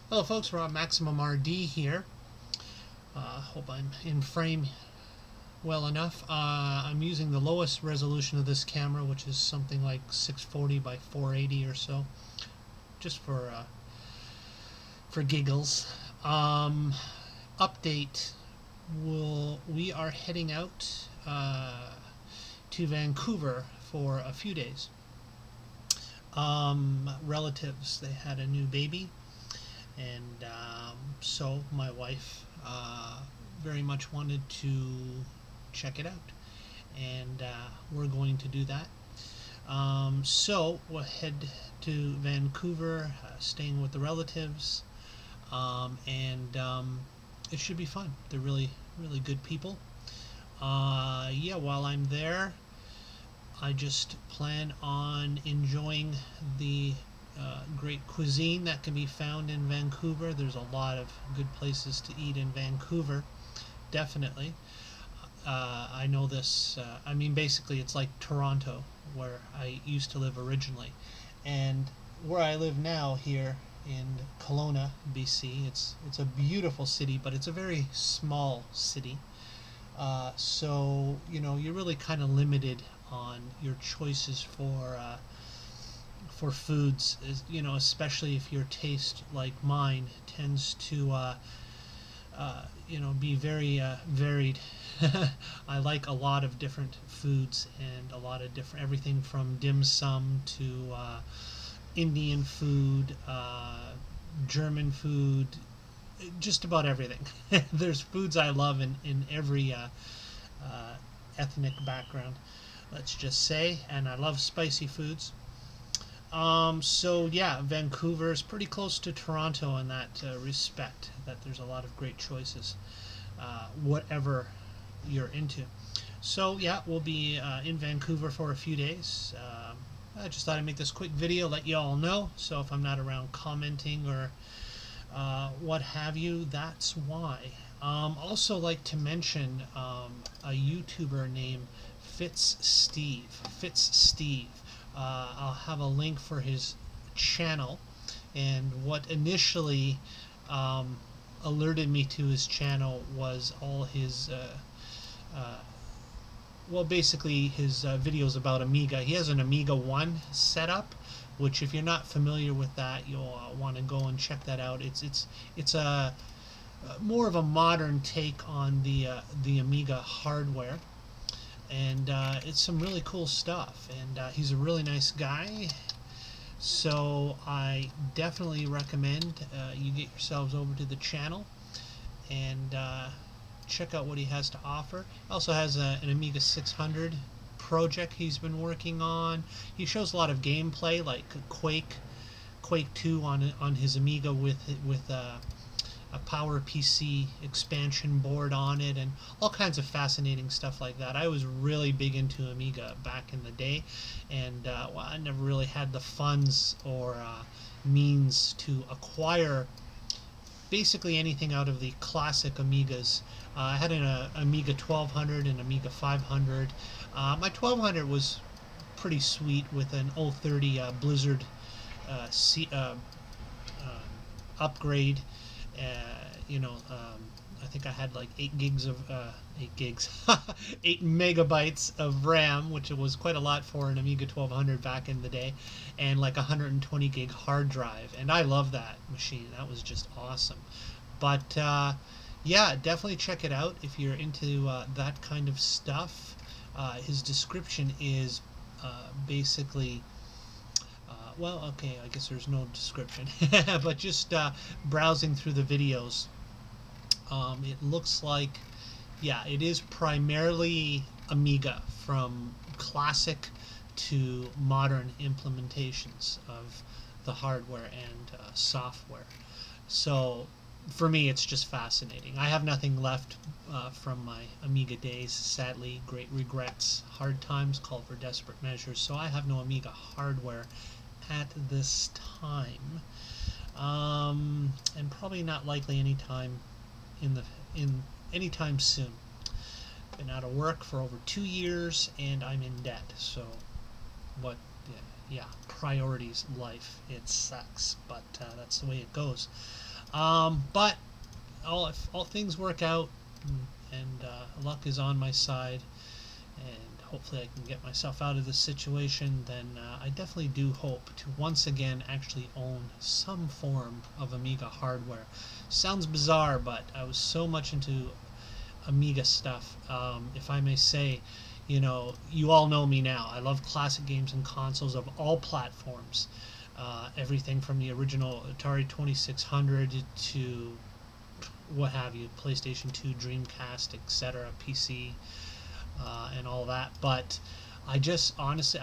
Hello folks, we're on MaximumRD here. Hope I'm in frame well enough. I'm using the lowest resolution of this camera, which is something like 640 by 480 or so, just for giggles. Update: we are heading out to Vancouver for a few days. Relatives, they had a new baby, and so my wife very much wanted to check it out, and we're going to do that. So we'll head to Vancouver, staying with the relatives, and it should be fun. They're really good people. Yeah, while I'm there, I just plan on enjoying the great cuisine that can be found in Vancouver. There's a lot of good places to eat in Vancouver, definitely. I know this, I mean, basically it's like Toronto, where I used to live originally, and where I live now here in Kelowna, BC. It's a beautiful city, but it's a very small city. So you know, you're really kind of limited on your choices for foods, you know, especially if your taste, like mine, tends to you know, be very varied. I like a lot of different foods and a lot of different, everything from dim sum to Indian food, German food, just about everything. There's foods I love in every ethnic background, let's just say, and I love spicy foods. So yeah, Vancouver is pretty close to Toronto in that respect, that there's a lot of great choices, whatever you're into. So yeah, we'll be in Vancouver for a few days. I just thought I'd make this quick video, let you all know, so if I'm not around commenting or what have you, that's why. Also like to mention a YouTuber named fitsteve. I'll have a link for his channel, and what initially alerted me to his channel was all his well, basically his videos about Amiga. He has an Amiga 1 setup, which if you're not familiar with that, you'll want to go and check that out. It's a more of a modern take on the Amiga hardware, and it's some really cool stuff, and he's a really nice guy, so I definitely recommend you get yourselves over to the channel and check out what he has to offer. He also has an Amiga 600 project he's been working on. He shows a lot of gameplay, like Quake 2 on his Amiga with a PowerPC expansion board on it, and all kinds of fascinating stuff like that. I was really big into Amiga back in the day, and well, I never really had the funds or means to acquire basically anything out of the classic Amigas. I had an Amiga 1200 and Amiga 500. My 1200 was pretty sweet with an 030 Blizzard upgrade. You know, I think I had like 8 megabytes of RAM, which was quite a lot for an Amiga 1200 back in the day, and like 120 gig hard drive, and I love that machine. That was just awesome. But yeah, definitely check it out if you're into that kind of stuff. His description is basically well, okay, I guess there's no description, but just browsing through the videos, it looks like, yeah, it is primarily Amiga, from classic to modern implementations of the hardware and software. So for me, it's just fascinating. I have nothing left from my Amiga days, sadly. Great regrets. Hard times call for desperate measures. So I have no Amiga hardware at this time, and probably not likely anytime anytime soon. Been out of work for over 2 years, and I'm in debt. So, what? Yeah, priorities, life. It sucks, but that's the way it goes. But if all things work out, and luck is on my side, and hopefully I can get myself out of this situation, then I definitely do hope to once again actually own some form of Amiga hardware. Sounds bizarre, but I was so much into Amiga stuff. If I may say, you know, you all know me now. I love classic games and consoles of all platforms. Everything from the original Atari 2600 to what have you, PlayStation 2, Dreamcast, etc., PC, and all that. But I just honestly,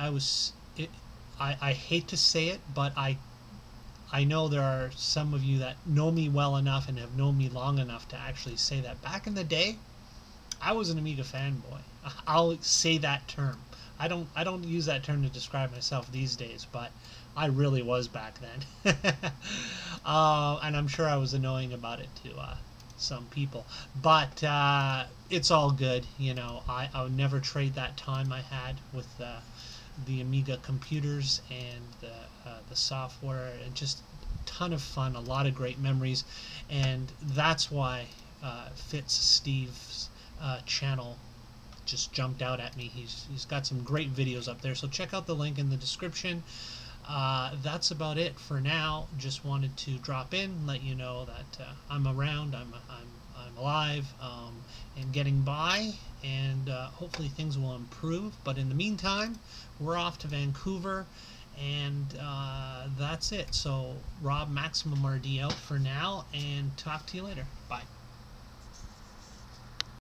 I hate to say it, but I know there are some of you that know me well enough and have known me long enough to actually say that back in the day, I was an Amiga fanboy. I'll say that term. I don't use that term to describe myself these days, but I really was back then. And I'm sure I was annoying about it to some people. But it's all good, you know. I would never trade that time I had with the Amiga computers and the software, and just a ton of fun, a lot of great memories, and that's why fitsteve's channel just jumped out at me. He's got some great videos up there, so check out the link in the description. That's about it for now. Just wanted to drop in, let you know that I'm around, I'm alive, and getting by, and hopefully things will improve. But in the meantime, we're off to Vancouver, and that's it. So Rob, MaximumRD out for now, and talk to you later. Bye.